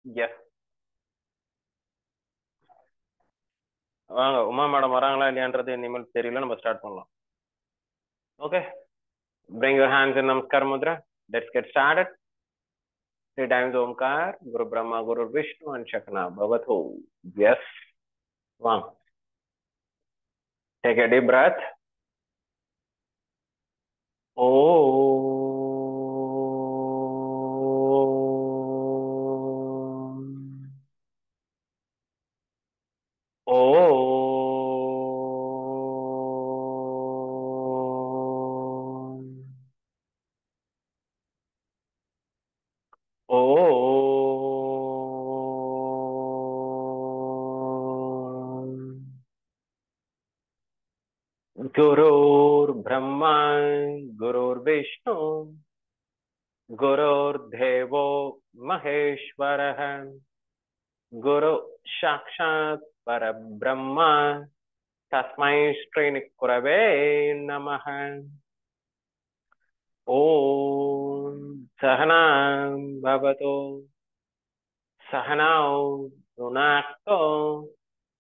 Yes. வாங்க Uma madam வராங்களா இல்லையான்றது இனிமேல் தெரியல, நம்ம ஸ்டார்ட் பண்ணலாம். Okay, bring your hands in நமஸ்கார mudra. Let's get started. Three times omkar, guru brahma guru vishnu and shakna bhavato. Yes. வாங்க, take a deep breath. Om. Om. Om. गुरुर्ब्रह्मा गुरुर्विष्णु गुरुर्देवो महेश्वरः गुरु साक्षात् परब्रह्म तस्मै श्री गुरवे नमः। ओम सहना भवतु सहनौ भुनक्तु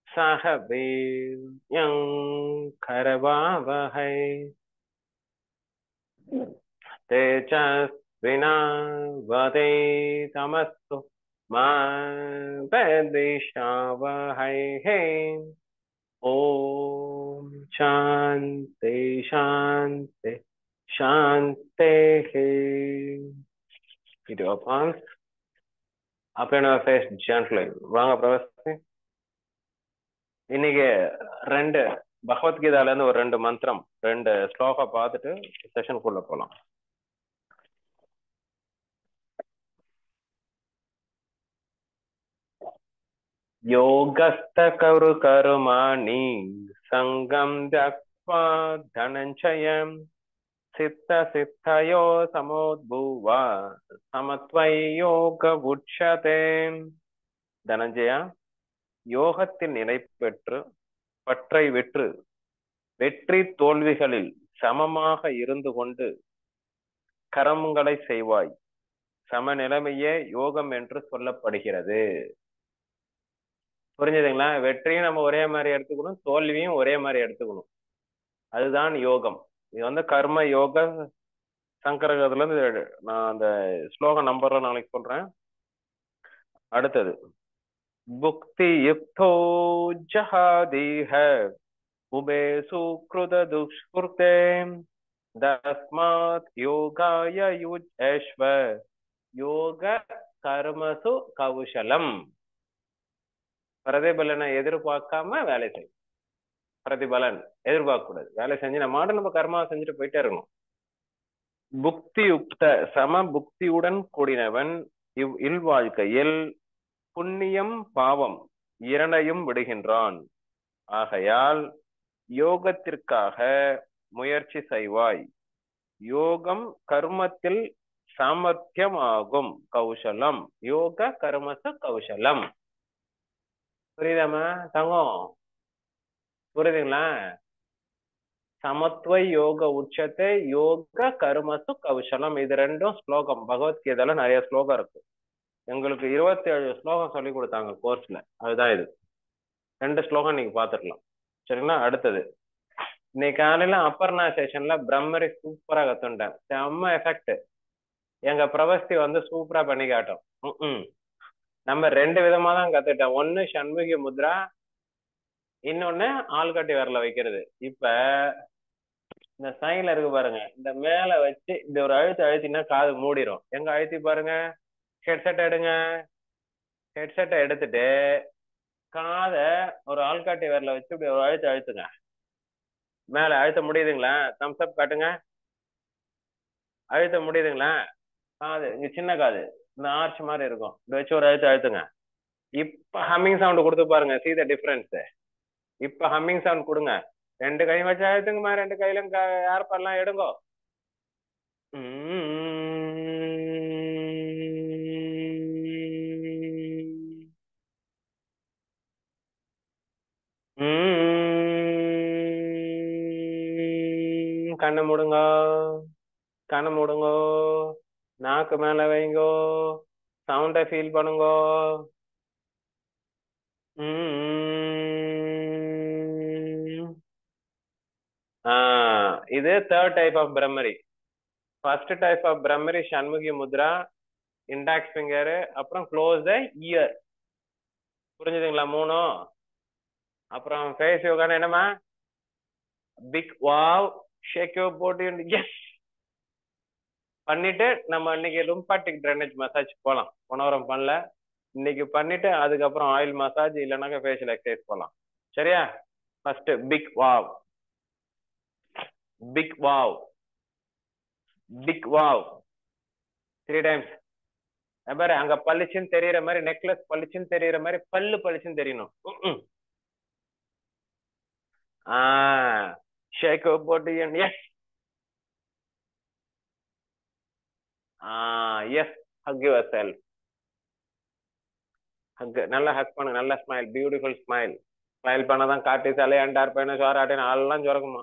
सह वीर्यं करवावहै तेजस्विनावधीतमस्तु मा विद्विषावहै। ओम शांति शांति शांति. Keep your palms, open your face gently. வாங்க பிரவஸ்தி. இன்னைக்கு ரெண்டு பகவத்கீதால இருந்து ஒரு ரெண்டு மந்திரம், ரெண்டு ஸ்லோகம் பார்த்துட்டு செஷனுக்குள்ள போலாம். யோகஸ்த கரு கருமாணி சங்கம் தக்வா தனஞ்சயம் சித்த சித்தயோ சமோத்பூவா சமத்வை யோக உட்சதே. தனஞ்சயா, யோகத்தில் நிலை பெற்று பற்றை வெற்று வெற்றி தோல்விகளில் சமமாக இருந்து கொண்டு கர்மங்களை செய்வாய். சமநிலைமையே யோகம் என்று சொல்லப்படுகிறது. புரிஞ்சுதுங்களா? வெற்றியும் நம்ம ஒரே மாதிரி எடுத்துக்கணும், தோல்வியும் ஒரே மாதிரி எடுத்துக்கணும். அதுதான் யோகம். இது வந்து கர்ம யோக சங்கரகத்துல இருந்து நான் அந்த ஸ்லோக நம்பர்ல நாளைக்கு சொல்றேன். அடுத்தது, புக்தி யுக்தோ ஜஹாதீஹ உபே சுக்ருத துஷ்கிருதே தஸ்மாத் யோகாய யுஜ்யஸ்வ யோக கர்மசு கௌஷலம். பிரதிபலனை எதிர்பார்க்காம வேலை செய்யும். பிரதிபலன் எதிர்பார்க்க கூடாது. வேலை செஞ்சு நம்ம கர்மா செஞ்சுட்டு போயிட்டே இருக்கணும். புக்தி யுக்த சம புக்தியுடன் கூடினவன் இல்வாழ்க்கையில் புண்ணியம் பாவம் இரண்டையும் விடுகின்றான். ஆகையால் யோகத்திற்காக முயற்சி செய்வாய். யோகம் கர்மத்தில் சாமர்த்தியமாகும். கௌசலம் யோக கர்மச கௌசலம். புரியுதாமா தங்கம்? புரியுதுங்களா? சமத்துவ யோக உச்சத்தை யோக கர்மசு கௌசலம். இது ரெண்டும் ஸ்லோகம். பகவத்கீதையில நிறைய ஸ்லோகம் இருக்கு. எங்களுக்கு 27 ஸ்லோகம் சொல்லி கொடுத்தாங்க கோர்ஸ்ல. அதுதான் இது. ரெண்டு ஸ்லோகம் நீங்க பாத்துக்கலாம். சரிங்களா? அடுத்தது, இன்னைக்கு காலையில அப்பர்ணா செஷன்ல பிரம்மரி சூப்பரா கத்துட்டேன். செம்ம எஃபெக்ட். எங்க பிரவஸ்தி வந்து சூப்பரா பண்ணி காட்டும். நம்ம ரெண்டு விதமா தான் கத்துட்டோம். ஒண்ணு சண்முகி முத்ரா, இன்னொன்னு ஆள்காட்டி விரல வைக்கிறது. இப்ப இந்த சைன்ல இருக்கு பாருங்க, இந்த மேல வச்சு இந்த ஒரு அழுத்தினா காது மூடிரும். எங்க அழுத்தி பாருங்க. ஹெட்செட் எடுங்க. ஹெட்செட்டை எடுத்துட்டு காதை ஒரு ஆள்காட்டி விரல வச்சு இப்படி ஒரு அழுத்துங்க. மேல அழுத்த முடியுதுங்களா? தம்ஸ் அப் காட்டுங்க. அழுத்த முடியுதுங்களா? காது இங்க சின்ன காது இந்த ஆர்ச் மாதிரி இருக்கும். இதை வச்சு ஒரு அழுத்துங்க. இப்ப ஹம்மிங் சவுண்ட் கொடுத்து பாருங்க. see the difference. இப்ப ஹம்மிங் சவுண்ட் கொடுங்க. ரெண்டு கையும் வச்சு அழுத்துங்கம்மா. ரெண்டு கையிலும் ஏர்பெல்லாம் எடுங்கோ. கண்ணை மூடுங்க. கண்ணை மூடுங்கோ. நாக்கு மேல வைங்கோ. சவுண்ட ஃபீல் பண்ணுங்க. இது third type of Bhramari. First type of Bhramari Shanmukhi mudra, index finger, அப்புறம் க்ளோஸ் த இயர். புரிஞ்சுதுங்களா மூணும்? அப்புறம் ஃபேஸ் யோகான்னு என்னமா? Big wow, shake your body and எஸ் பண்ணிட்டு நம்ம இன்னைக்கு லிம்பாட்டிக் ட்ரைனேஜ் மசாஜ் போலாம். போன வாரம் பண்ணல, இன்னைக்கு பண்ணிட்டு அதுக்கப்புறம் ஆயில் மசாஜ் இல்லைனாக்கா ஃபேஷியல் எக்ஸசைஸ் போலாம். சரியா? First big wow, big wow, big wow 3 times. பாரு அங்க பளிச்சுன்னு தெரியற மாதிரி, நெக்லஸ் பளிச்சுன்னு தெரியற மாதிரி பல்லு பளிச்சுன்னு தெரியணும். Shake your body and yes. Yes, hug yourself. Hug, நல்லா ஹக் பண்ணுங்க, நல்ல ஸ்மைல், பியூட்டிஃபுல் ஸ்மைல். ஸ்மைல் பண்ணாதான் காட்டி தலை அண்டார் பையனை சோறாட்டின்னு எல்லாம் சுரக்குமா.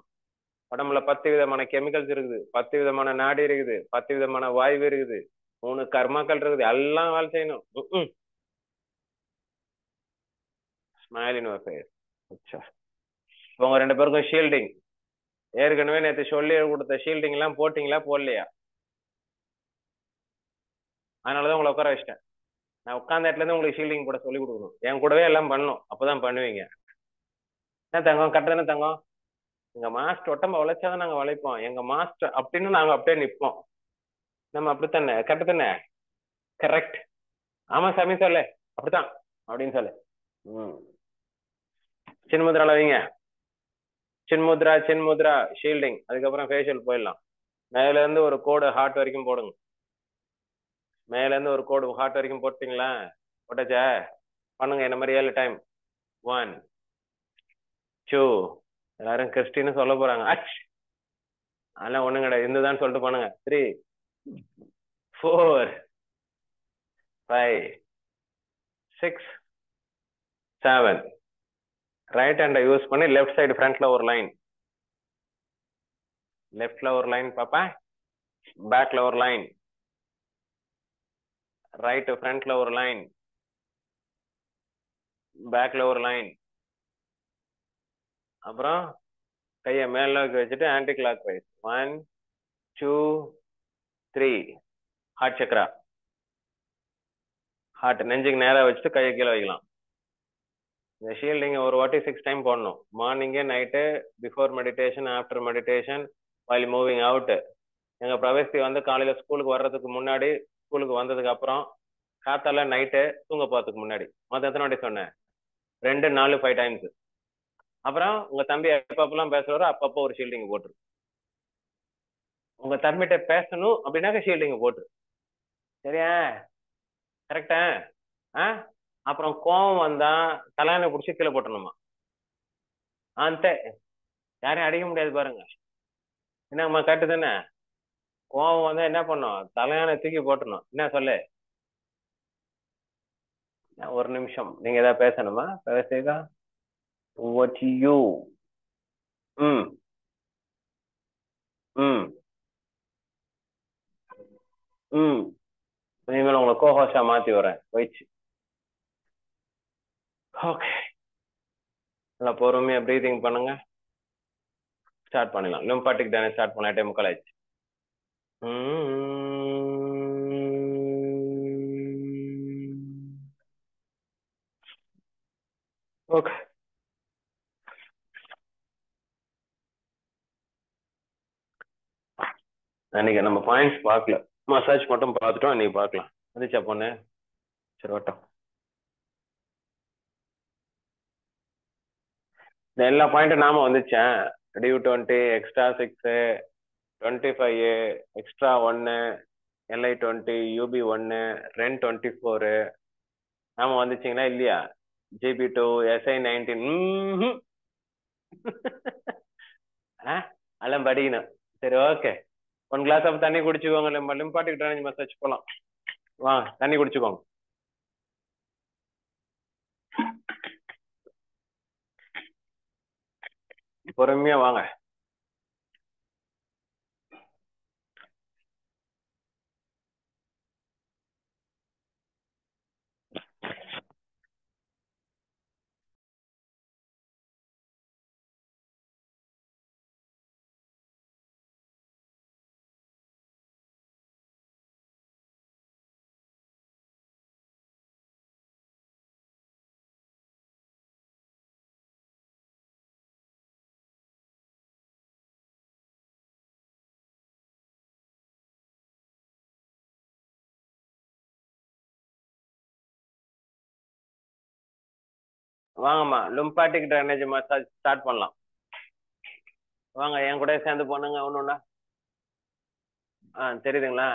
உடம்புல 10 விதமான கெமிக்கல்ஸ் இருக்குது, 10 விதமான நாடி இருக்குது, 10 விதமான வாய்வு இருக்குது, 3 கர்மாக்கள் இருக்குது, எல்லாம் வேலை செய்யணும். Smile in your face. உங்க 2 பேருக்கும் ஷீல்டிங் ஏற்கனவே நேற்று சொல்லி கொடுத்த ஷீல்டிங் எல்லாம் போட்டீங்களா போடலையா? அதனாலதான் உங்களை உட்கார வச்சிட்டேன். நான் உட்கார்ந்த இடத்துல இருந்து உங்களுக்கு ஷீல்டிங் போட சொல்லி கொடுக்கணும். என் கூடவே எல்லாம் பண்ணணும், அப்பதான் பண்ணுவீங்க. என்ன தங்கம், கரெக்டான தங்கம்? எங்க மாஸ்டர் உடம்ப உழைச்சாதான் நாங்க உழைப்போம். எங்க மாஸ்டர் அப்படின்னு நாங்க அப்படியே நிற்போம். நம்ம அப்படித்தானே? கரெக்ட் தானே? கரெக்ட். ஆமா சாமி சொல்லு, அப்படித்தான் அப்படின்னு சொல்லு. சின்முத்ரால வைங்க. சின்முத்ரா, சின்முத்ரா ஷீல்டிங். அதுக்கப்புறம் ஃபேஷியல் போயிடலாம். மேல இருந்து ஒரு கோடு ஹார்ட் வரைக்கும் போடுங்க. மேல இருந்து ஒரு கோடு ஹார்ட் வரைக்கும் போட்டீங்களா? போட்டாச்சா? பண்ணுங்க என்ன மாதிரி 7 டைம். 1 2. எல்லாரும் கிறிஸ்டின்னு சொல்ல போறாங்க. அதெல்லாம் ஒண்ணும் கிடையாது, இருந்துதான் சொல்லிட்டு பண்ணுங்க. 3 4 5 6 7. ரைட் ஹேண்டை யூஸ் பண்ணி லெஃப்ட் சைடு ஃப்ரண்ட்ல ஒரு லைன், லெஃப்ட்ல ஒரு லைன் பாப்பா, பேக்ல ஒரு லைன், ரைட் ஃப்ரண்ட்ல ஒரு லைன், பேக்ல ஒரு லைன். அப்புறம் கையை மேல் நோக்கி வச்சுட்டு ஆன்டி கிளாக் வைஸ் 1 2 3. ஹார்ட் சக்கரா, ஹார்ட் நெஞ்சுக்கு நேரா வச்சுட்டு கையை கீழே வைக்கலாம். இந்த ஷீல்டிங் ஒரு வாட்டி 6 டைம் போடணும். Morning, night, before meditation, after meditation, while moving out. எங்க பிரவேசி வந்து காலையில ஸ்கூலுக்கு வர்றதுக்கு முன்னாடி, ஸ்கூலுக்கு வந்ததுக்கு அப்புறம், காத்தால நைட்டு தூங்க போறதுக்கு முன்னாடி. மொத்தம் எத்தனை வாட்டி சொன்னேன்? 2 4 5 டைம்ஸ். அப்புறம் உங்க தம்பி எப்பப்பெல்லாம் பேசுறாரோ அப்பப்போ ஒரு ஷீல்டிங் போட்டுரு. உங்க தம்பிகிட்ட பேசணும் அப்படின்னாக்க ஷீல்டிங் போட்டுரு. சரியா? கரெக்டா? அப்புறம் கோவம் வந்தா தலையானை பிடிச்சி கீழே போட்டணுமா? அந்த யாரையும் அடிக்க முடியாது பாருங்க. என்னம்மா கரெக்டு தானே? கோவம் வந்தா என்ன பண்ணும்? தலையானை தூக்கி போட்டணும். என்ன சொல்லு? ஒரு நிமிஷம், நீங்க ஏதாவது பேசணுமா? பேசுதா? What you? ம் ம் ம் இனிமேல் உங்களை கோஹோஷா மாத்தி வரேன் போயிடுச்சு. ஓகே, நல்லா பொறுமையா ப்ரீதிங் பண்ணுங்க. ஸ்டார்ட் பண்ணலாம். லிம்பாட்டிக் ட்ரைனேஜ் ஸ்டார்ட் பண்ண டைம் ஆயிடுச்சு. ஓகே, அன்னைக்கு நம்ம பாயிண்ட்ஸ் பார்க்கல, மசாஜ் மட்டும் பார்த்துட்டோம். அன்னைக்கு பார்க்கலாம். வந்துச்சா பொண்ணு? சரி வட்டம். இந்த எல்லா பாயிண்ட்டும் நாம வந்துச்சேன். DU20, extra 6, 25, extra 1, LI20, UB1, REN 24 நாம வந்துச்சிங்களா இல்லையா? GB2, SI19 எல்லாம் படிக்கணும். சரி ஓகே, 1 கிளாஸ் ஆஃப் தண்ணி குடிச்சுக்கோங்க. லிம்பாட்டிக் ட்ரைனேஜ் மசாஜ் போலாம். வாங்க தண்ணி குடிச்சுக்கோங்க. பொறுமையா வாங்க. வாங்கம்மா லும்பாட்டிக் ட்ரைனேஜ் மசாஜ் ஸ்டார்ட் பண்ணலாம். வாங்க என் கூட சேர்ந்து பண்ணுங்க ஒண்ணுண்ணா. தெரியுதுங்களா?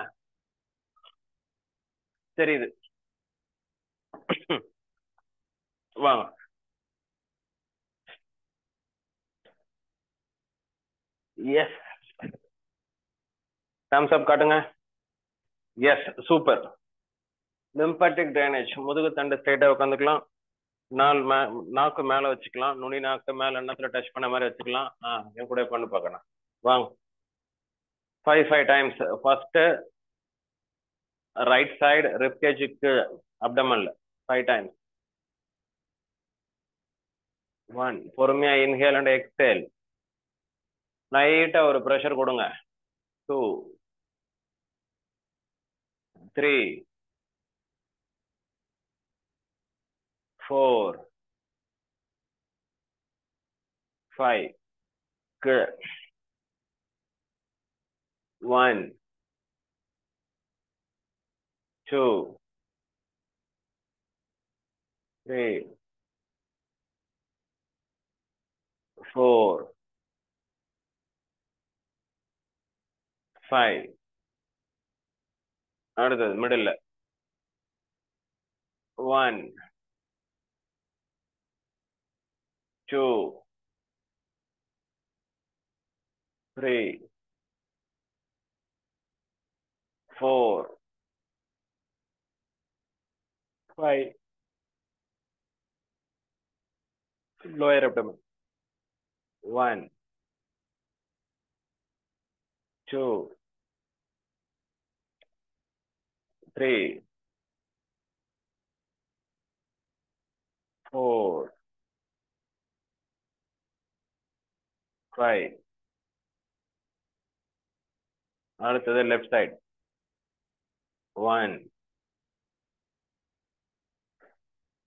தெரியுது. வாங்க. எஸ். தம்ஸ் அப் காட்டுங்க. Yes super. லிம்பாட்டிக் ட்ரைனேஜ் முதுகு தண்டு ஸ்ட்ரைட்டா உட்காந்துக்கலாம். நாக்கு மேல வச்சுக்கலாம். நுனி நாக்கு மேல எண்ணத்துல டச் பண்ண மாதிரி வச்சுக்கலாம். என் கூட பண்ணு பார்க்கலாம். வாங்க. 5 டைம்ஸ். ஃபர்ஸ்ட் ரைட் சைடு ரிப்கேஜுக்கு அப்டமன்ல 5 டைம்ஸ். 1. பொறுமையா இன்ஹேல் அண்ட் எக்ஸேல். லைட்டா ஒரு ப்ரெஷர் கொடுங்க. 2, 3, 4, 5. Good. 1, 2, 3, 4, 5. அடுத்தது மிடில். 1, 2, 3, 4, 5. Lower abdomen. 1, 2, 3, 4, 5. அடுத்தது லெஃப்ட் சைடு. 1,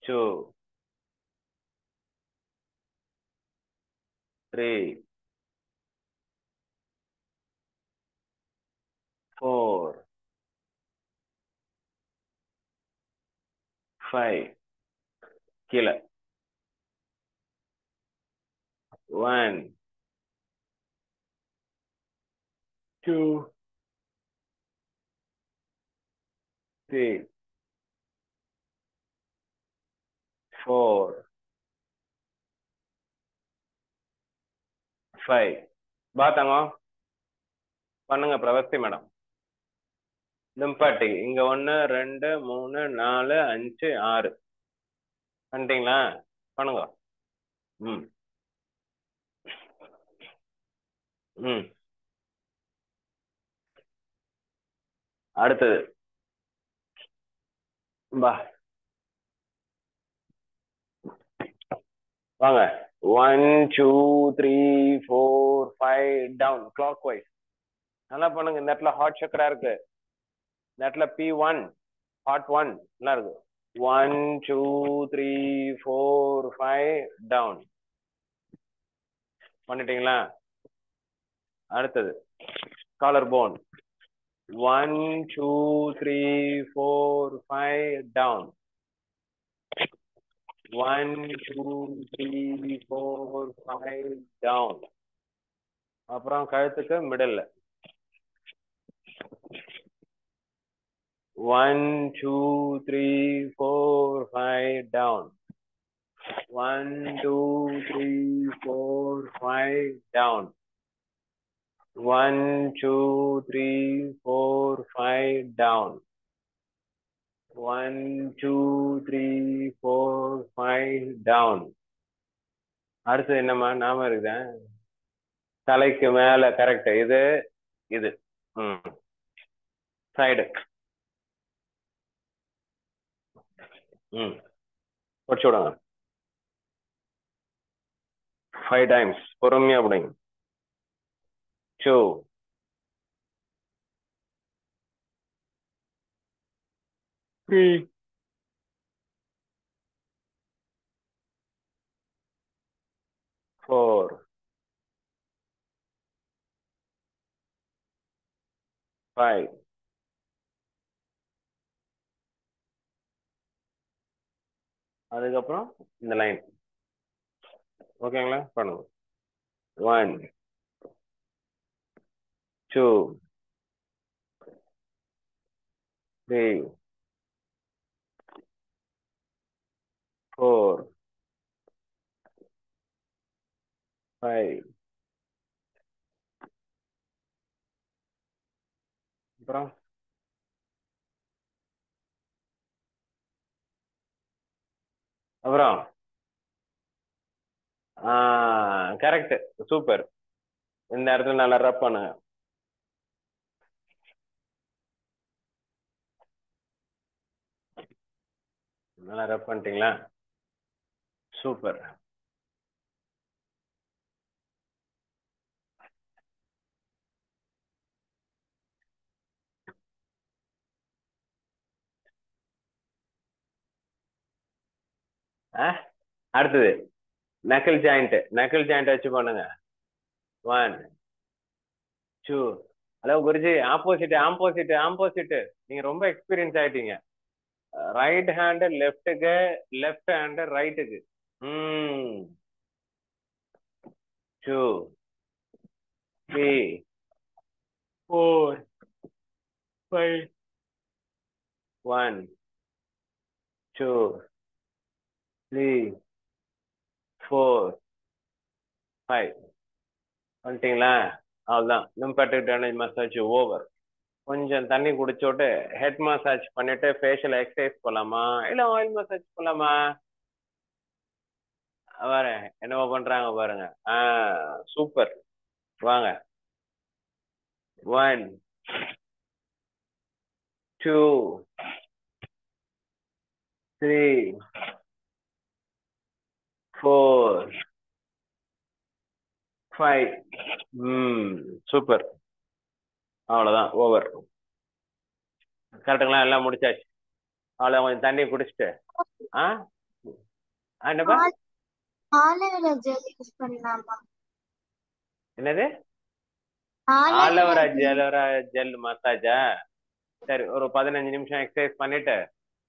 2, 3, 4, 5. கீழே. 1, 2, 3, 4, 5. பாத்தாங்க பண்ணுங்க பிரவஸ்தி மேடம். லிம்பாட்டிக் இங்க 1, 2, 3, 4, 5, 6 பண்ணிட்டீங்களா? பண்ணுங்க. ம் ம் அடுத்தது பா வாங்க. 1, 2, 3, 4, 5 டவுன் கிளாக் வைஸ். நல்லா பண்ணுங்க. இந்த இடத்துல ஹாட் சக்கரா இருக்கு. இந்த இடத்துல P1 ஹாட் 1 நல்லா இருக்கு. 1, 2, 3, 4, 5 டவுன் பண்ணிட்டீங்களா? அடுத்தது காலர் போன். 1, 2, 3, 4, 5 டவுன். 1, 2, 3, 4, 5 டவுன். அப்புறம் கழுத்துக்கு middle. 1, 2, 3, 4, 5 down. 1, 2, 3, 4, 5 down. 1, 2, 3, 4, 5 down. 1, 2, 3, 4, 5 down. அடுத்தது என்னம்மா நாம இருக்குதா? தலைக்கு மேல கரெக்ட். இது இது சைடு. வச்சு விடுங்க. 5 டைம்ஸ் பொறுமையா பிடிங்க. 2, 3, 4, 5. அதுக்கப்புறம் இந்த லைன் ஓகேங்களா? பண்ணுங்க. 1 2 3 4 5. அப்புறம் அப்புறம் கரெக்ட். சூப்பர். இந்த இடத்துல நல்லா ரப் பண்ணுங்க. நல்லா ரப் பண்ணிட்டீங்களா? சூப்பர். அடுத்தது நக்கிள் ஜாயிண்ட் வச்சு பண்ணுங்க. 1 2. Hello guruji, opposite. நீங்க ரொம்ப எக்ஸ்பீரியன்ஸ் ஆயிட்டீங்க. ரைட் ஹேண்ட் லெஃப்ட்டுக்கு, லெஃப்ட் ஹேண்ட் ரைட்டுக்கு. 2 3 4 5. 1 2 3 4 5. வந்துட்டீங்களா? அவ்வளவுதான். Lymphatic drainage massage over. கொஞ்சம் தண்ணி குடிச்சோட்டு ஹெட் மசாஜ் பண்ணிட்டு ஃபேஷியல் எக்ஸசைஸ் போலாமா இல்ல ஆயில் மசாஜ் போலாமா? பாரு என்னவோ பண்றாங்க பாருங்க. சூப்பர். வாங்க. 1 2 3 4 5. சூப்பர். அவ்வளவுதான், ஓவர். கரெக்டுங்களா? எல்லாம் முடிச்சாச்சு. அவ்வளவு கொஞ்சம் தண்ணி குடிச்சிட்டு ஆ என்னப்பா? ஆலோவேரா ஜெல் யூஸ் பண்ணலாமா? என்னது? Aloe vera aloe vera gel. ஜெல் மசாஜா? சரி, ஒரு 15 நிமிஷம் எக்ஸசைஸ் பண்ணிட்டு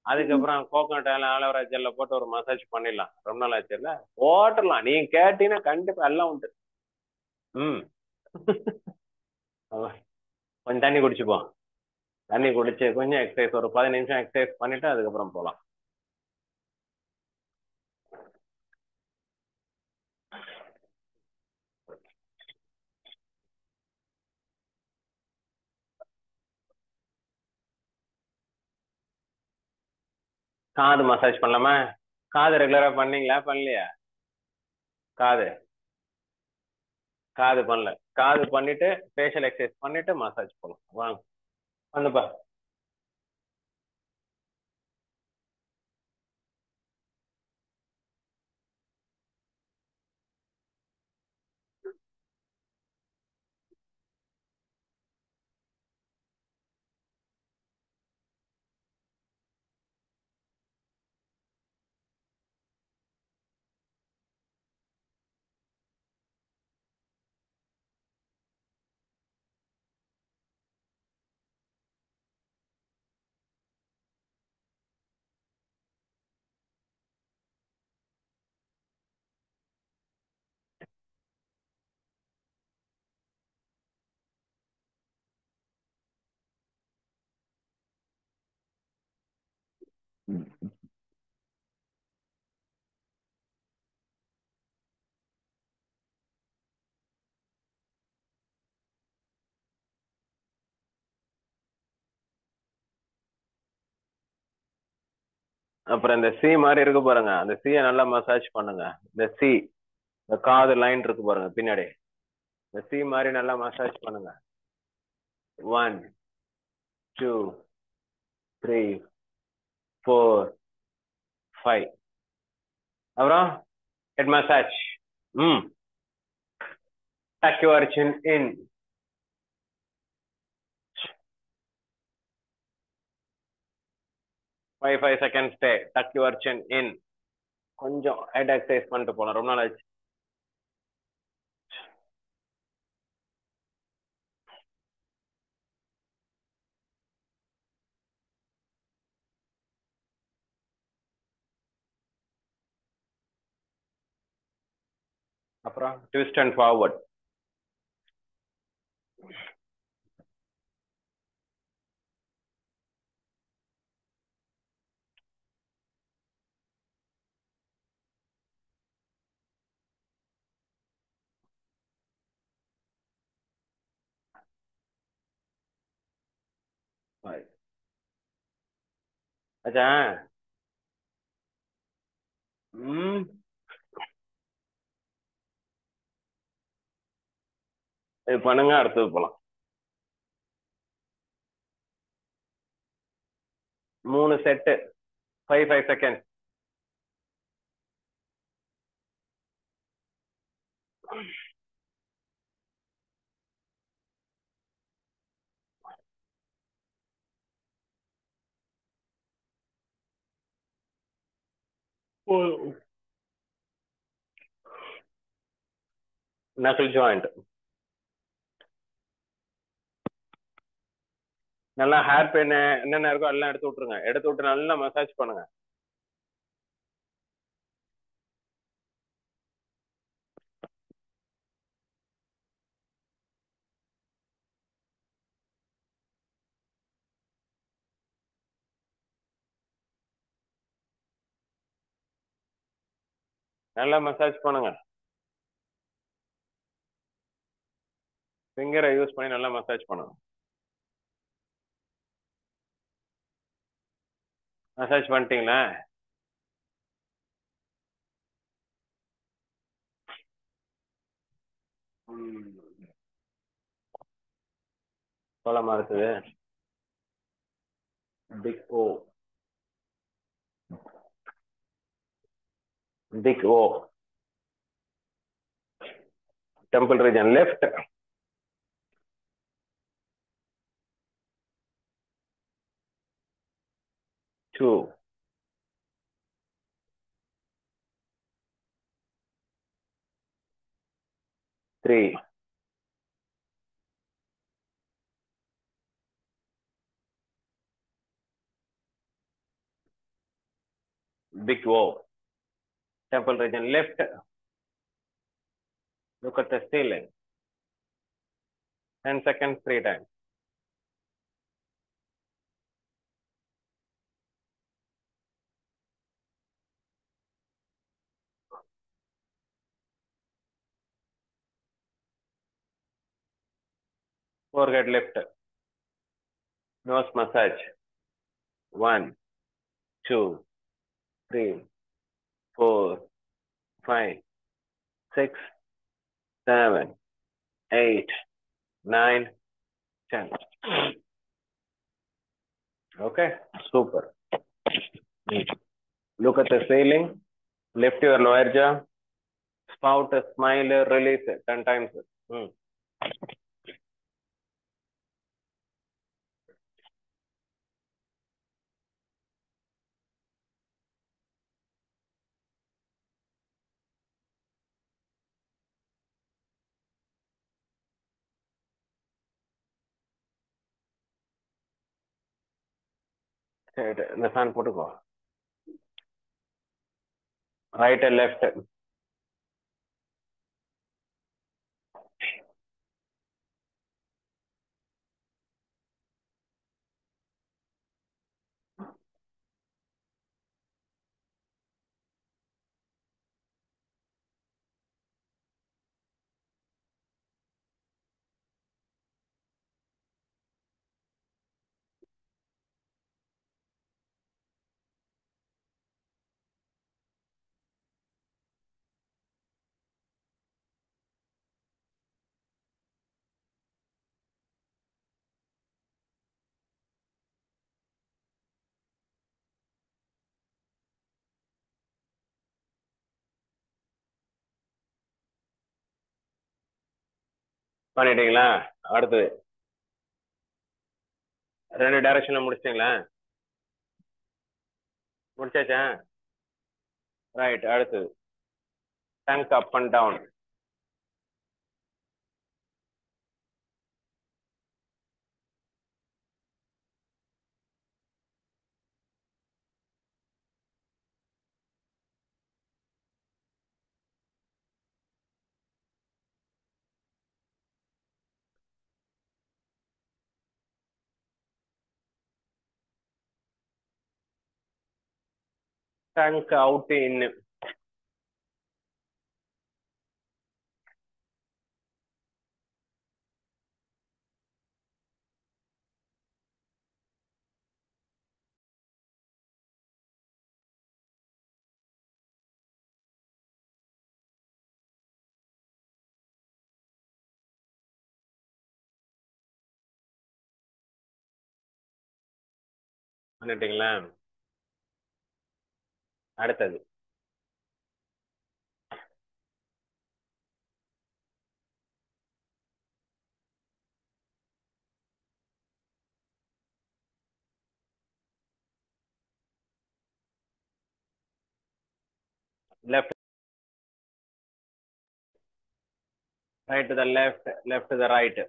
அதுக்கப்புறம் கோகோனட் ஆலோவேரா ஜெல்ல போட்டு ஒரு மசாஜ் பண்ணிடலாம். ரொம்ப நாள் ஆச்சு இல்ல? போட்டுடலாம். நீங்க கேட்டீங்கன்னா கண்டிப்பா எல்லாம் உண்டு. கொஞ்சம் தண்ணி குடிச்சுப்போம். தண்ணி குடிச்சு கொஞ்சம் எக்ஸசைஸ், ஒரு 15 நிமிஷம் எக்ஸசைஸ் பண்ணிட்டு அதுக்கப்புறம் போலாம். காது மசாஜ் பண்ணலாமா? காது ரெகுலரா பண்ணீங்களா பண்ணலையா? காது காது பண்ணல. காது பண்ணிட்டு ஃபேஷியல் எக்ஸசைஸ் பண்ணிட்டு மசாஜ் பண்ணலாம். வாங்க வந்துப்பா. அப்புறம் இந்த சி மாதிரி இருக்கு பாருங்க, அந்த சீயை நல்லா மசாஜ் பண்ணுங்க. இந்த சி, இந்த காது லைன் இருக்கு பாருங்க பின்னாடி, இந்த சி மாதிரி நல்லா மசாஜ் பண்ணுங்க. 1 2 3 4 5. அப்புறம் head massage. Tuck your chin in. 5 seconds stay. Tuck your chin in. கொஞ்சம் ஹெட் எக்ஸசைஸ் பண்ணிட்டு போலாம், ரொம்ப நாள் ஆச்சு. அப்புறம் ட்விஸ்ட் அண்ட் ஃபார்வர்ட். அச்சா. இது பண்ணுங்க, அடுத்தது போலாம். 3 செட்டு 5 செகண்ட். Knuckle joint. நல்லா ஹேர் பெயின் என்னென்ன இருக்கோ எல்லாம் எடுத்து விட்டுருங்க. எடுத்து விட்டு நல்லா மசாஜ் பண்ணுங்க. நல்லா மசாஜ் பண்ணுங்க. ஃபிங்கரை யூஸ் பண்ணி நல்லா மசாஜ் பண்ணுங்க. மசாஜ் பண்ணிட்டீங்களா? சொல்லமா இருக்குது. Big O. Big O. Temple region left. 2 3 big O. Temple region left. Look at the ceiling. 10 seconds 3 times. Forehead left. Nose massage. 1 2 3 4 5 6 7 8 9 10. Okay, super. Look at the ceiling. Lift your lower jaw. Spout a smile, release it 10 times. இந்த fan போட்டுக்கோ. Right and left. பண்ணிட்டீங்களா? அடுத்தது 2 டைரக்ஷன்ல முடிச்சிட்டீங்களா? முடிச்சாச்சா? Right. அடுத்தது tongue up and down. trunk out in. பண்ணிட்டீங்களா? அடுத்தது left, right to the left, left to the right.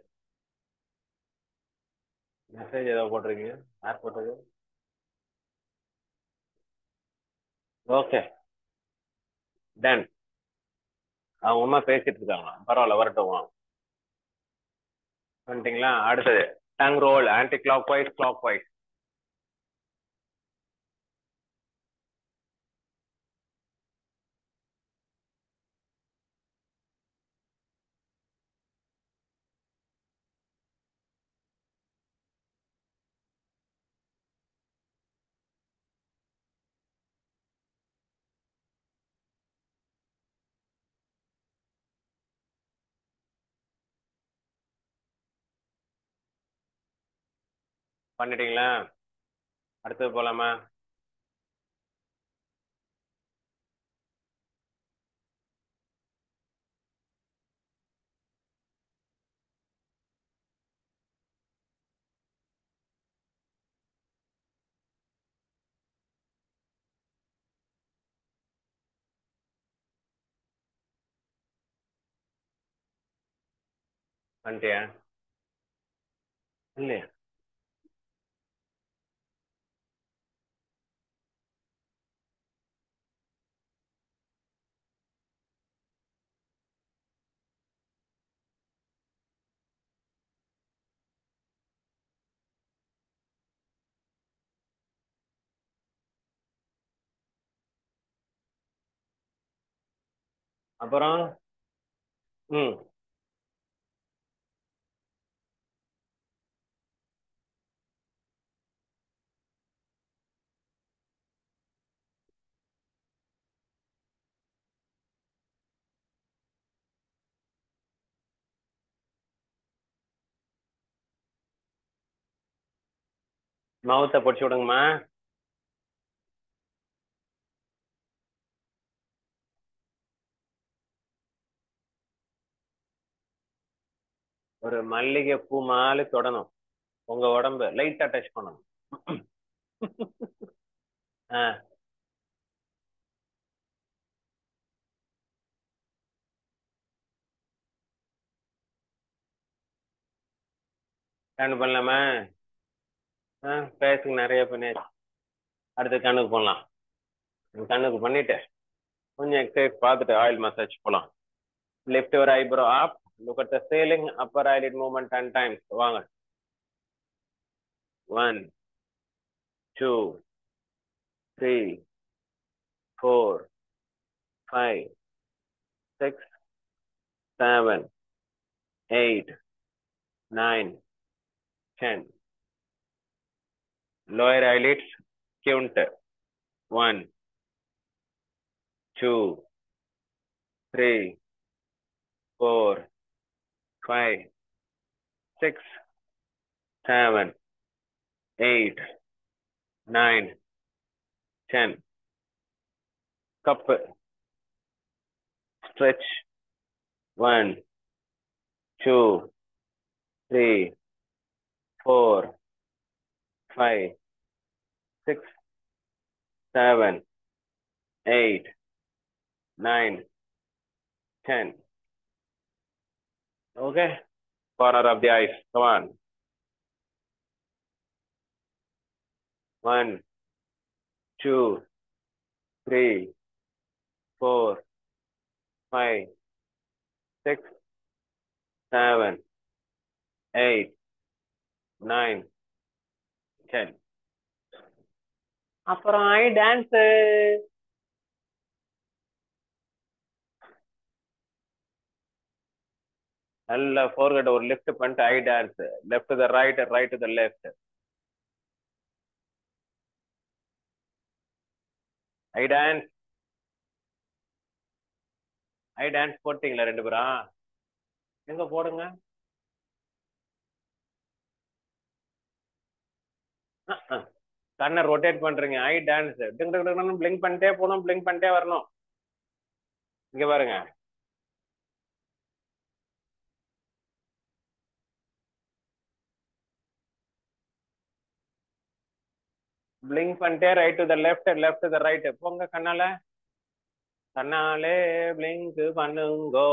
Message ஏதோ போட்டிருக்கீங்க, யார் போட்டது? Okay, done. அவங்க அம்மா பேசிட்டு இருக்காங்க, பரவாயில்ல, வரட்டும். பண்ணிட்டீங்களா? அடுத்தது tongue roll, anticlockwise, clockwise. பண்ணிட்டீங்களா? அடுத்தது போலாமா? பண்ணிட்டியா? இல்லையா? அப்புறம் ம் மவுத்தை பிடிச்சி விடுங்கம்மா. ஒரு மல்லிகை பூ மாலை தொடணும், உங்க உடம்பு லைட்டா டச் பண்ணணும். பண்ணலாமா? பேசுங்க, நிறைய பண்ணியாச்சு. அடுத்து கண்ணுக்கு போடலாம். கண்ணுக்கு பண்ணிட்டு கொஞ்சம் எக்ஸசைஸ் பார்த்துட்டு ஆயில் மசாஜ் போலாம். Lift your eyebrow up, look at the ceiling, upper eyelid movement 10 times. வாங்க. 1 2 3 4 5 6 7 8 9 10. Lower eyelids count. 1 2 3 4 5 6 7 8 9 10. Cup, stretch. 1 2 3 4 5 6 7 8 9 10. Okay, corner of the eyes, come on. 1 2 3 4 5 6 7 8 9 10. அப்புறம் ஐ டான்ஸ். நல்ல ஃபோர்கட் ஒரு லெஃப்ட் பண்ணிட்டு eye dance, left to the right, right to the left. Eye dance, eye dance போட்டீங்களா ரெண்டு பேரும்? எங்க போடுங்க. கண்ணை ரொட்டேட் பண்றீங்க. ஐ டான்ஸ் பிளிங்க் பண்ணிட்டே போகணும், பிளிங்க் பண்ணிட்டே வரணும். இங்க பாருங்க. பிளிங்க் பண்ணிட்டே right to the left, left to the right. போங்க கண்ணால, கண்ணாலே பிளிங்க் பண்ணுங்கோ.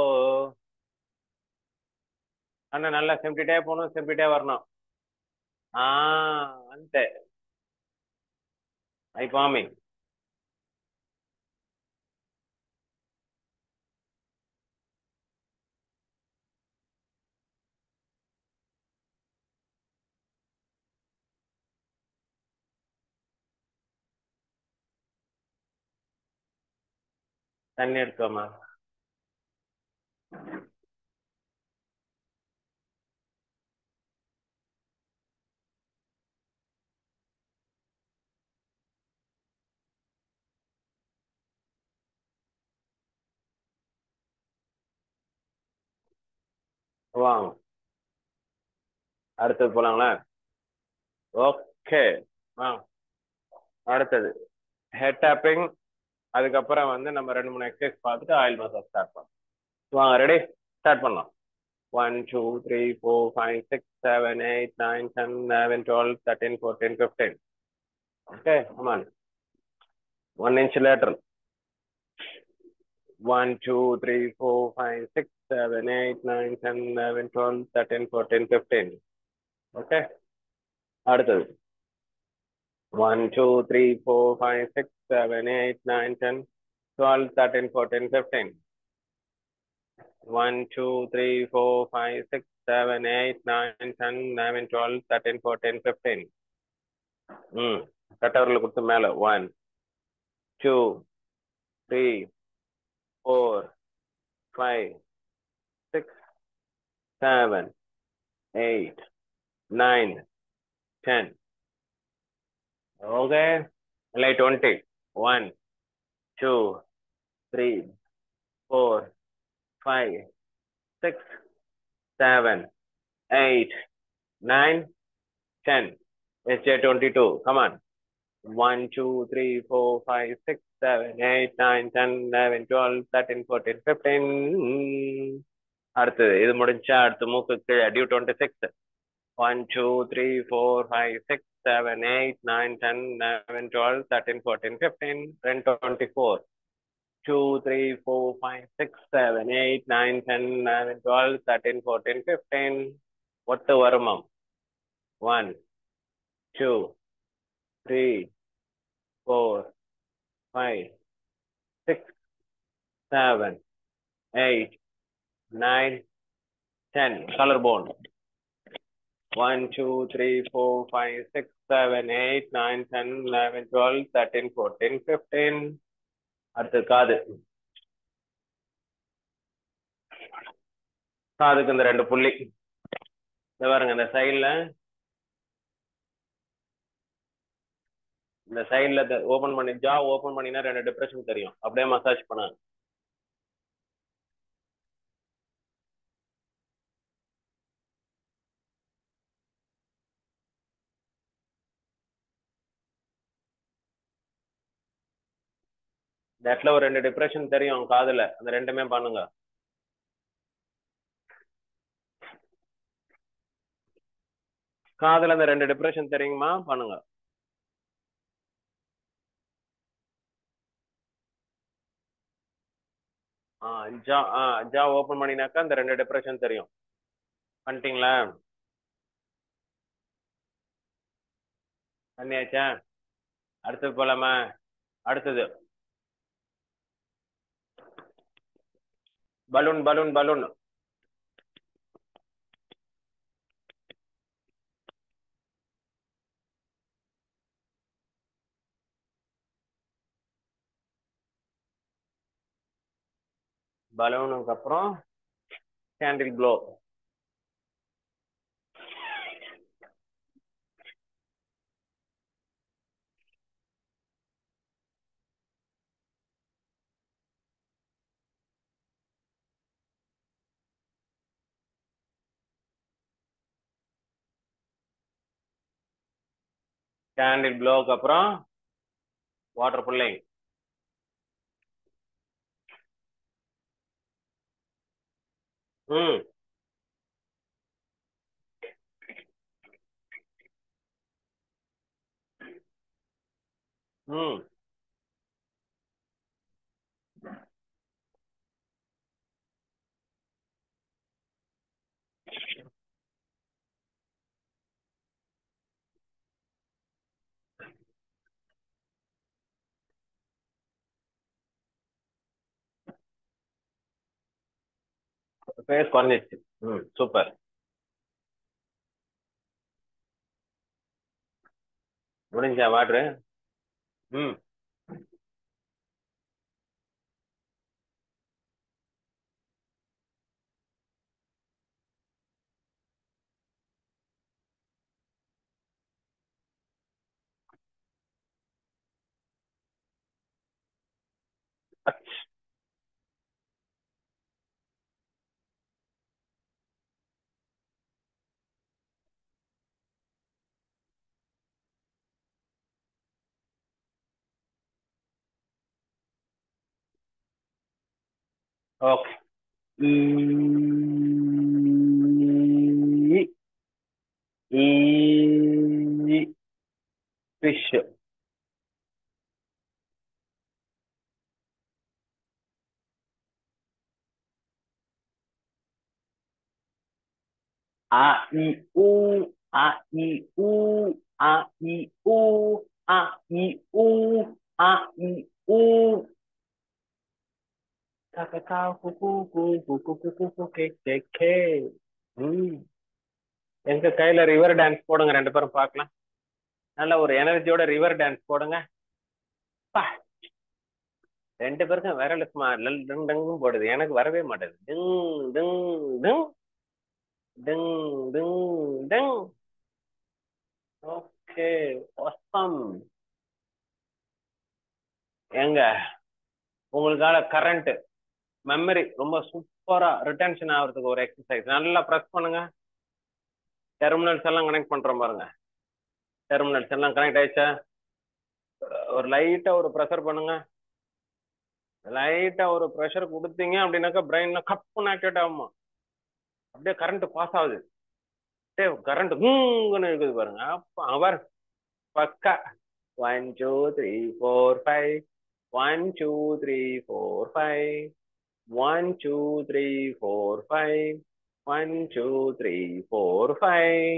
கண்ணை நல்லா சிம்பிட்டே போகணும், சிம்பிட்டே வரணும். అంతే. ஐ ஃபார்மிங். தண்ணி எடுத்துக்கோமா. வாங்க, அடுத்தது போலாங்களா? ஓகே, வாங்க. அடுத்தது ஹெட் டேப்பிங். அதுக்கப்புறம் வந்து நம்ம 2 3 எக்ஸசைஸ் பார்த்துட்டு ஆயில் மசாஜ் ஸ்டார்ட் பண்ணலாம். வாங்க, ரெடி, ஸ்டார்ட் பண்ணலாம். 1 2 3 4 5 6 7 8 9 10 11 12 13 14 15. Okay, come on. 1 inch lateral. 1 2 3 4 5 6 7 8 9 10 11 12 13 14 15. Okay, அடுத்தது 1 2 3 4 5 6 7 8 9 10 12 13 14 15. 1 2 3 4 5 6 7 8 9 10 11 12 13 14 15. கட்டவரில் கொடுத்து மேல 1 2 3 4 5 6 7 8 9 10. Okay, like 20. 1 2 3 4 5 6 7 8 9 10. It's a 22. Come on. 1 2 3 4 5 6 7 8 9 10 11 12 13 14 15. அடுத்தது இது முடிஞ்சா அடுத்த மூக்கு கீழே டியூ 26. 1 2 3 4 5 6 7 8 9 10 11 12 13 14 15. Then 24. 2 3 4 5 6 7 8 9 10 11 12 13 14 15. ஒட்டு வருமம். 1 2 3 4 5 6 7 8 9 10. Collarbone. 1 2 3 4 5 6 7 8 9 10 11 12 13 14 15. அடுத்து காது. காதுக்கு இந்த 2 புள்ளி இந்த பாருங்க. இந்த சைட்ல ஓபன் பண்ணி ஜா ஓபன் பண்ணினா 2 டிப்ரெஷன் தெரியும். அப்படியே மசாஜ் பண்ண. இந்த இடத்துல ஒரு 2 டிப்ரெஷன் தெரியும் காதுல. அந்த ரெண்டுமே பண்ணுங்க. காதுல அந்த 2 டிப்ரெஷன் தெரியுமா? பண்ணுங்க. ஜா ஓபன் பண்ணினாக்கா அந்த 2 டிப்ரெஷன் தெரியும். பண்ணிட்டீங்களா? பண்ணியாச்சா? அடுத்தது போலாமா? அடுத்தது பலூன் பலூன் பலூன். பலூனுக்கு அப்புறம் கேண்டில் ப்ளோ. கேண்டில் ப்ளோக்கு அப்புறம் வாட்டர் புல்லிங். ம் ம் ஃபேஸ் குறைஞ்சிச்சு. ம் சூப்பர். முடிஞ்சா வாட்ரு. ம் ஓகே. ஈ ஈ ஃபிஷ். ஆ இ ஊ ஆ இ ஊ ஆ இ ஊ ஆ இ ஊ ஆ இ ஊ கா கு கு கு கு கு கு கு கு கே கே கே. ம் எங்க கையில ரிவர் டான்ஸ் போடுங்க ரெண்டு பேரும் பார்க்கலாம். நல்ல ஒரு எனர்ஜியோட ரிவர் டான்ஸ் போடுங்க. பா, ரெண்டு பேருக்கும் விரல் சும்மா டங் டங்கும் போடுது, எனக்கு வரவே மாட்டேது. Ding ding ding ding ding ding. Okay awesome. எங்க உங்களுக்கான கரண்ட் மெமரி ரொம்ப சூப்பரா ரிட்டன்ஷன் ஆகிறதுக்கு ஒரு எக்ஸசைஸ். நல்லா ப்ரெஸ் பண்ணுங்க. டெர்மினல்ஸ் எல்லாம் கனெக்ட் பண்றோம் பாருங்க. டெர்மினல்ஸ் எல்லாம் கனெக்ட் ஆயிடுச்சா? ஒரு லைட்டா ஒரு ப்ரெஷர் பண்ணுங்க. லைட்டா ஒரு ப்ரெஷர் கொடுத்தீங்க அப்படின்னாக்கா பிரெயின்ல கப்புன்னு ஆக்டிவேட் ஆகுமா, அப்படியே கரண்ட் பாஸ் ஆகுது. அப்படியே கரண்ட் குங்குன்னு இருக்குது பாருங்க. அப்ப அவர் பக்கா 1 2 3 4 5 1 2 3 4 5 1 2 3 4 5 1 2 3 4 5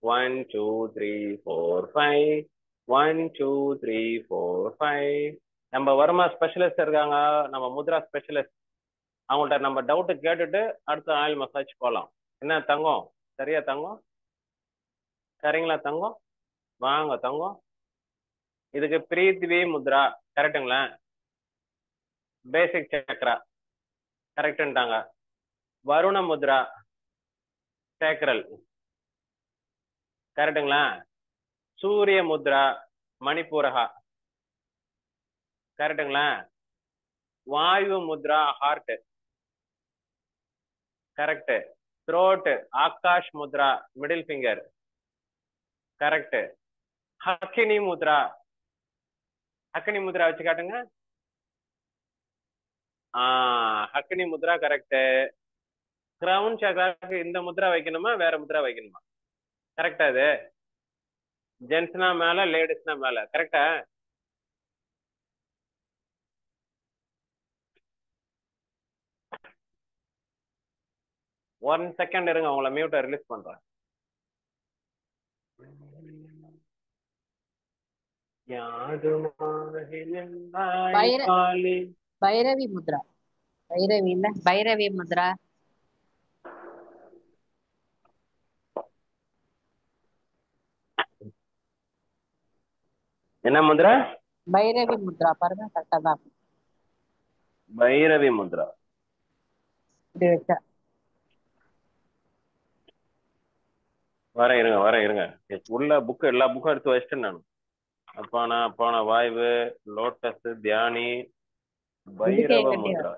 1 2 3 4 5 1 2 3 4 5. நம்ம வர்மா ஸ்பெஷலிஸ்ட் இருக்காங்க, நம்ம முத்ரா ஸ்பெஷலிஸ்ட். அவங்கள்ட்ட நம்ம டவுட் கேட்டுட்டு அடுத்த ஆயில் மசாஜ் போகலாம். என்ன தங்கம், சரியா தங்கம்? சரிங்களா தங்கம்? வாங்க தங்கம். இதுக்கு பிரீத்வி முத்ரா கரெக்டுங்களா? பேசிக் சக்கரா கரெக்டுன்ட்டாங்க. வருண முத்ரா சேக்ரல் கரெக்டுங்களா? சூரிய முத்ரா மணிப்பூரகா கரெக்டுங்களா? Vayu mudra heart correct. Throat Akash mudra middle finger correct. Hakini mudra, Hakini mudra வச்சு காட்டுங்க. ஹக்கினி முத்ரா கரெக்ட். கிரவுன் சக்கராக்கு இந்த முத்ரா வைக்கணுமா வேற முத்ரா வைக்கணுமா? கரெக்டா? இது ஜென்ஸ்னா மேல லேடிஸ்னா மேல கரெக்டா? ஒன் செகண்ட் இருங்க, உங்களை மியூட்டை ரிலீஸ் பண்றேன். பைரவி முத்ரா. பைரவி இல்ல, பைரவி முத்ரா. என்ன முத்ரா? பைரவி முத்ரா பாருங்க, கரெக்டா தான். பைரவி முத்ரா. இப்படி வச்சா வர இருங்க வர இருங்க. உள்ள புக்கு எல்லா புக்கும் எடுத்து வச்சிட்டேன் நான். அப்பானா அப்பானா வாய்வு, லோட்டஸ், தியானி, பைரவ முத்ரா,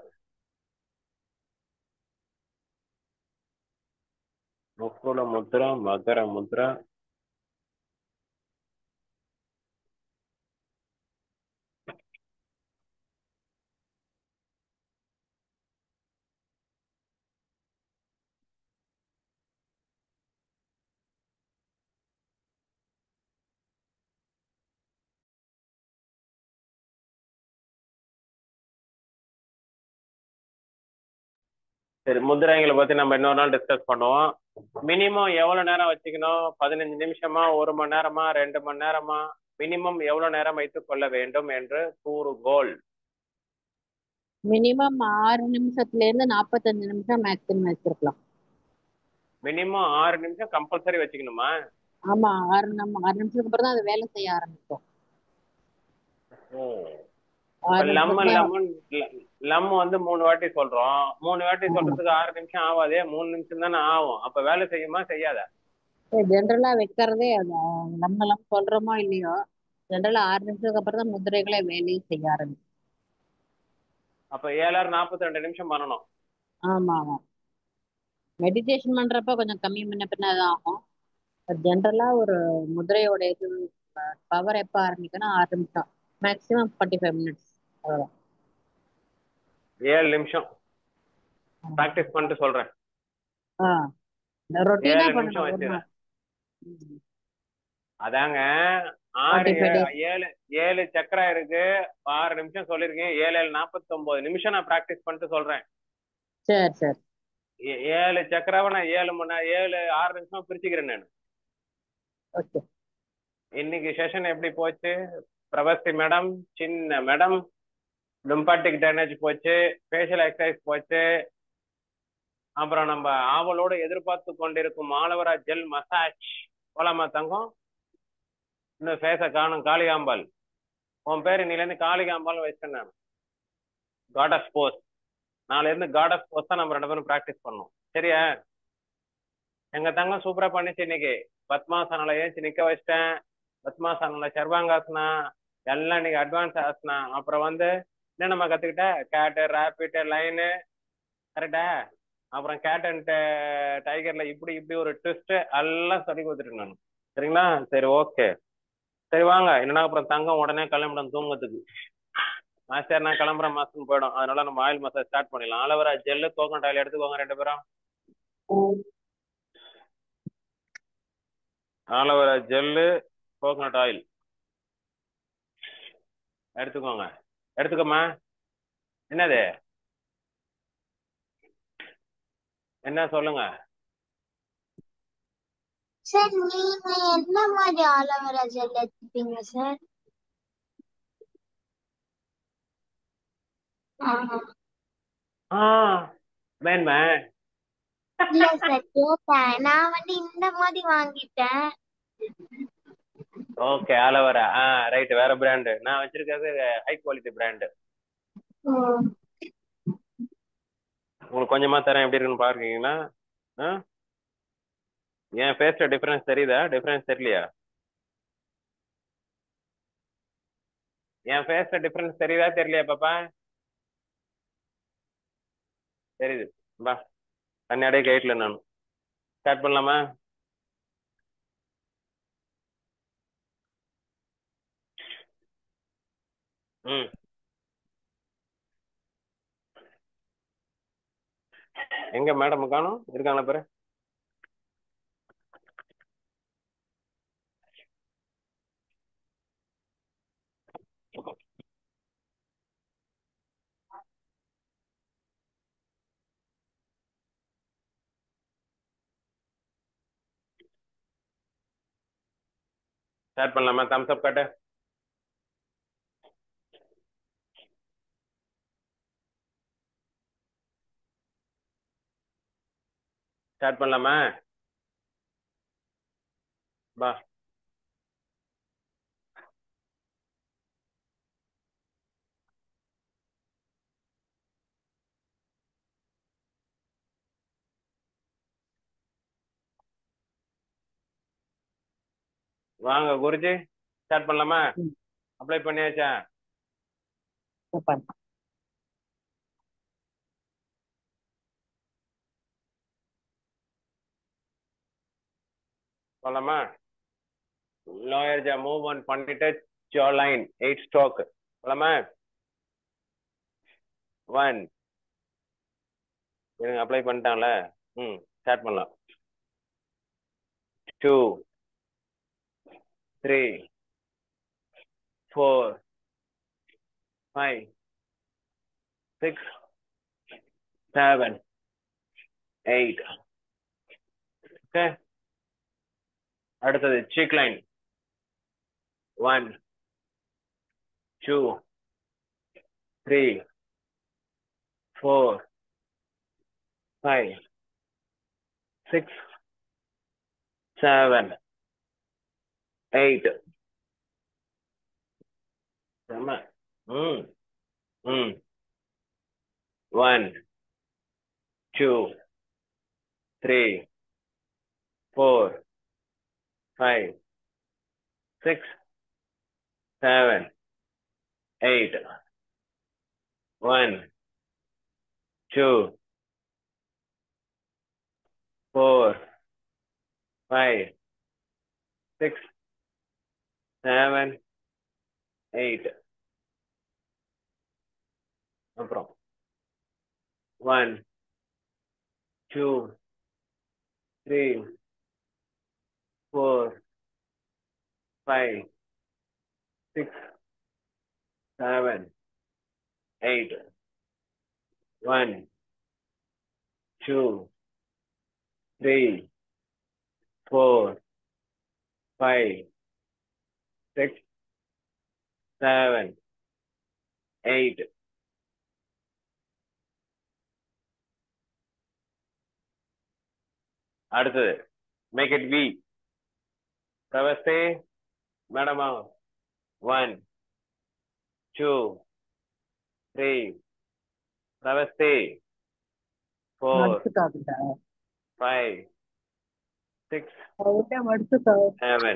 முக்குல முத்ரா, மகர முத்ரா, சரி, முதிரைங்களை பத்தி நம்ம இன்னொரு நாள் டிஸ்கஸ் பண்ணுவோம். மினிமம் எவ்வளவு நேரம் வச்சுக்கணும்? 15 நிமிஷமா, 1 மணி நேரமா, 2 மணி நேரமா? மினிமம் எவ்வளவு நேரம் வைத்துக் கொள்ள வேண்டும் என்று கூறுகோள். மினிமம் 6 நிமிஷத்துல இருந்து 45 நிமிஷம் மேக்ஸிமம் வச்சிருக்கலாம். மினிமம் 6 நிமிஷம் கம்பல்சரி வச்சுக்கணுமா? ஆமா, 6 நிமிஷத்துக்கு அப்புறம் தான் அது வேலை செய்ய ஆரம்பிக்கும். இப்ப 6 நிமிஷத்துல லம் வந்து 3 வாட்டி சொல்றோம். 3 வாட்டி சொல்றதுக்கு 6 நிமிஷம் ஆகாதே, 3 நிமிஷம் தானே ஆகும். அப்ப வேலை செய்யுமா செய்யாதா? ஜென்ரலா வைக்கிறதே அது நம்ம சொல்றோமோ இல்லையோ, ஜென்ரலா 6 நிமிஷத்துக்கு அப்புறம் தான் முதிரைகளே வேலையை செய்ய ஆரம்பிக்கும். அப்ப 7 42 நிமிஷம் பண்ணணும். ஆமா ஆமா. மெடிடேஷன் பண்றப்ப கொஞ்சம் கம்மி முன்ன பின்னதான் ஆகும். ஜென்ரலா ஒரு முதிரையோட இது பவர் எப்ப ஆரம்பிக்கும்னா 6 நிமிஷம், மேக்ஸிமம் 45 மினிட்ஸ். அவ்வளவுதான். 7 நிமிஷம் பிராக்டிஸ் பண்ணிட்டு சொல்றேன். ரொட்டீனா 7 நிமிஷம் பண்ணணும் ஒரு வச்சுக்கிறேன். நாள். ம். அதாங்க 6 45 days. 7 சக்கரம் இருக்கு. 6 நிமிஷம் சொல்லிருக்கேன். 7 7 49 நிமிஷம் நான் பிராக்டிஸ் பண்ணிட்டு சொல்றேன். சரி சரி. 7 சக்கராவை நான் 7 மணி நேரம் 7 6 நிமிஷம் பிரிச்சுக்கிறேன் நான். ஓகே. இன்னைக்கு செஷன் எப்படி போச்சு? பிரபஸ்தி மேடம், சின்ன மேடம், லிம்பாட்டிக் ட்ரைனேஜ் போச்சு, ஃபேஷியல் எக்ஸசைஸ் போச்சு. அப்புறம் நம்ம ஆவலோடு எதிர்பார்த்து கொண்டிருக்கும் ஆலோவேரா ஜெல் மசாஜ் போலாமா தங்கம்? இன்னும் ஃபேஸை காணும். காளிகாம்பாள், உன் பேர் இன்னிலேருந்து காளிகாம்பால் வச்சிட்டேன் நான். காடஸ் போஸ். நாளையிலிருந்து காடஸ் போஸ் தான் நம்ம 2 பேரும் ப்ராக்டிஸ் பண்ணோம். சரியா? எங்க தங்கம் சூப்பரா பண்ணிச்சு இன்னைக்கு. பத்மாசனால ஏஞ்சி நிக்க வச்சிட்டேன். பத்மாசனால சர்வாங்காசனா எல்லாம் இன்னைக்கு அட்வான்ஸ் ஆசனா. அப்புறம் வந்து என்ன நம்ம கத்துக்கிட்ட? கேட்டு, ரேபிட், லைனு, கரெக்டா? அப்புறம் கேட் அண்ட் டைகர்ல இப்படி இப்படி ஒரு ட்விஸ்ட் எல்லாம் சொல்லி கொடுத்துட்டு நான். சரிங்களா? சரி, ஓகே. சரி வாங்க. என்னன்னா அப்புறம் தங்கம் உடனே கிளம்பிடும் தூங்கத்துக்கு. மாஸ்டர் நான் கிளம்புறேன் மாஸ்டர்னு போயிடும். அதனால நம்ம ஆயில் மசாஜ் ஸ்டார்ட் பண்ணிடலாம். ஆலோவேரா ஜெல்லு, கோகனட் ஆயில் எடுத்துக்கோங்க 2 பேரும். ஆலோவேரா ஜெல்லு, கோகனட் ஆயில் எடுத்துக்கோங்க. எடுத்துக்கோமா. என்னது? என்ன சொல்லுங்க. சார் நீங்க என்ன மாதிரி ஆலோவேரா ஜெல் எடுத்துப்பீங்க சார்? ஆ வேணுமே. இல்ல சார் கேட்டேன். நான் வந்து இந்த மாதிரி வாங்கிட்டேன். Okay, aloe vera. ரைட். வேற பிராண்டு நான் வச்சிருக்கிறது ஹை குவாலிட்டி பிராண்டு. உங்களுக்கு கொஞ்சமா தரேன். எப்படி இருக்குன்னு பாருக்கீங்களா? என் ஃபேஸ்ல டிஃபரன்ஸ் தெரியுதா? டிஃபரன்ஸ் தெரியலையா? என் ஃபேஸ்ல டிஃபரன்ஸ் தெரியுதா தெரியலையா பாப்பா? தெரியுது. பா, கண்ணாடியே கைட்ல நான். ஸ்டார்ட் பண்ணலாமா? ம். எங்க மேடம் காணும்? இருக்காங்களா பாரு. ஸ்டார்ட் பண்ணலாமா? தம்ஸ் அப் காட்டு. ஸ்டார்ட் பண்ணலாமா? பா, வாங்க குருஜி. ஸ்டார்ட் பண்ணலாமா? அப்ளை பண்ணியாச்சா? சூப்பர். சொல்லலாமா? லோயர் ஜா மூவ் ஆன் பண்ணிட்டு ஜா லைன் 8 ஸ்ட்ரோக். சொல்லலாமா? 1. இருங்க, அப்ளை பண்ணிட்டான்ல. ஸ்டார்ட் பண்ணலாம். 2, 3, 4, 5, 6, 7, 8. Okay. அடுத்தது cheek line. 1, 2, 3, 4, 5, 6, 7, 8. செம்ம. ம் ம் 1, 2, 3, 4, 5, 6, 7, 8. 1, 2, 4, 5, 6, 7, 8. அப்புறம் 1, 2, 3, 4, 5, 6, 7, 8. 1, 2, 3, 4, 5, 6, 7, 8. அடுத்தது make it V. Namaste, madam. 1, 2, 3. Namaste. 4, மடுத்துக்காதுடா 5, 6, அவட்ட மடுத்துக்கா 7,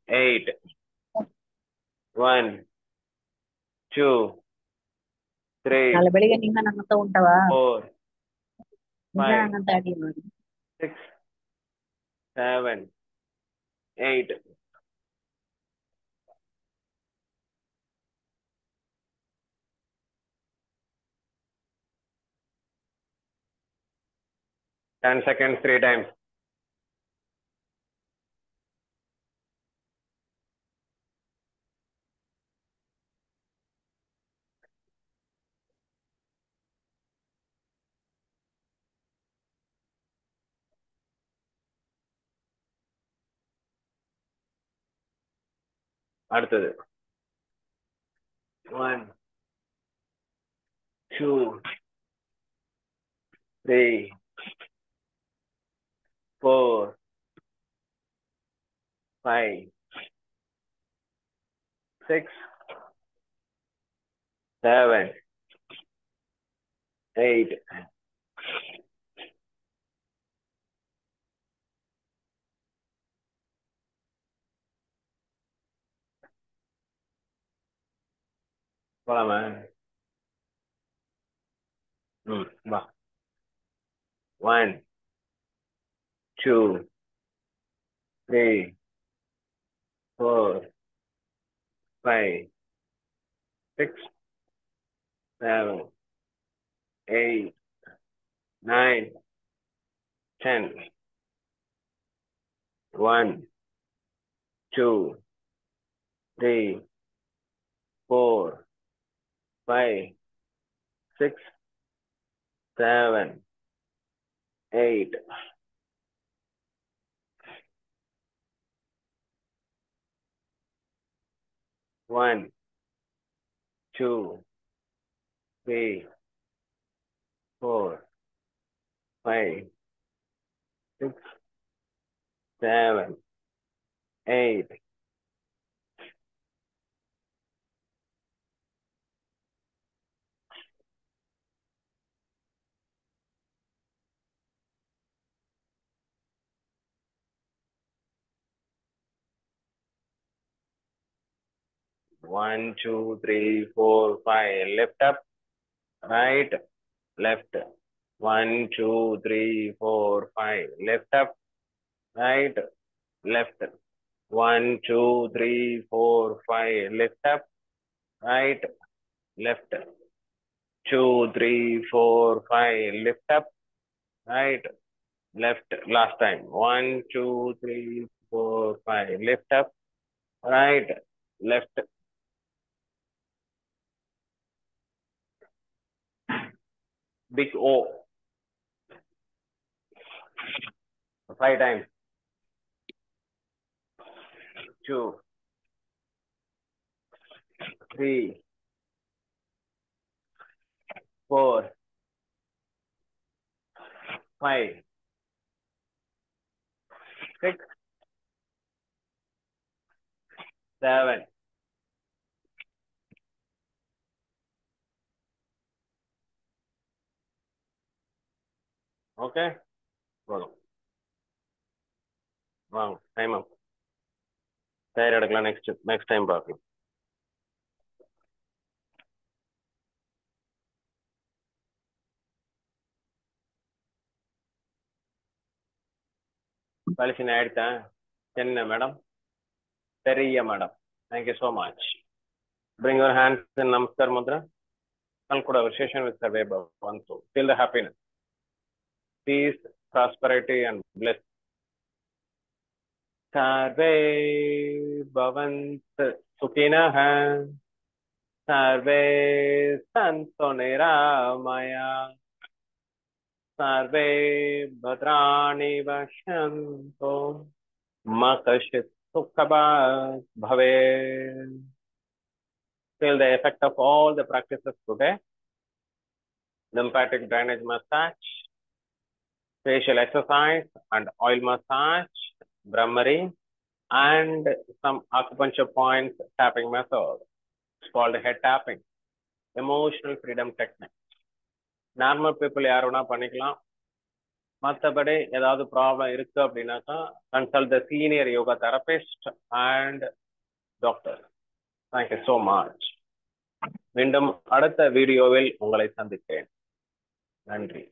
8. 1, 2, 3, ನಾಳೆ ಬೆಳಿಗ್ಗೆ ನಿಂಗ ನಂಗಂತ ಉಂಟವಾ 4, ನಿಂಗ 5, ನಂಗಂತ ಅಡಿ ನೋಡಿ 6, 7, 8. Ten seconds, 3 times. அடுத்தது 1, 2, 3, 4, 5, 6, 7, 8. போலாமா? வா. 1, 2, 3, 4, 5, 6, 7, 8, 9, 10. 1, 2, 3, 4, 5, 6, 7, 8. 1, 2, 3, 4, 5, 6, 7, 8. 1, 2, 3, 4, 5. Lift up, right, left. 1, 2, 3, 4, 5. Lift up, right, left. 1, 2, 3, 4, 5. Lift up, right, left. 2, 3, 4, 5. Lift up, right, left. Last time. 1, 2, 3, 4, 5. Lift up, right, left. Big O. 5 times. 2, 3, 4, 5, 6, 7. Okay? போதும். வாங்க டைம் அப். தயார் எடுக்கலாம். நெக்ஸ்ட் டைம் பார்க்கலாம். வேலிசின் ஆயிடுத்தேன். என்ன madam? பெரிய madam. Thank you so much. Bring your hands in Namaskar Mudra. Conclude our session with Sarve Bhavantu. Feel the happiness, peace, prosperity, and bliss. Sarve Bhavantu Sukhinah. Sarve Santu Niramaya. Sarve Bhadrani Vashantu. Ma Kashit Sukhabhat Bhavet. Feel the effect of all the practices today. Lymphatic drainage massage, facial exercise and oil massage, Brahmari, and some acupuncture points tapping method. It's called head tapping, emotional freedom technique. Normal people யாருன்னா பண்ணிக்கலாம். மற்றபடி ஏதாவது problem இருக்கு அப்படின்னாக்கா consult the senior yoga therapist and doctor. Thank you so much. மீண்டும் அடுத்த வீடியோவில் உங்களை சந்திக்கிறேன். நன்றி.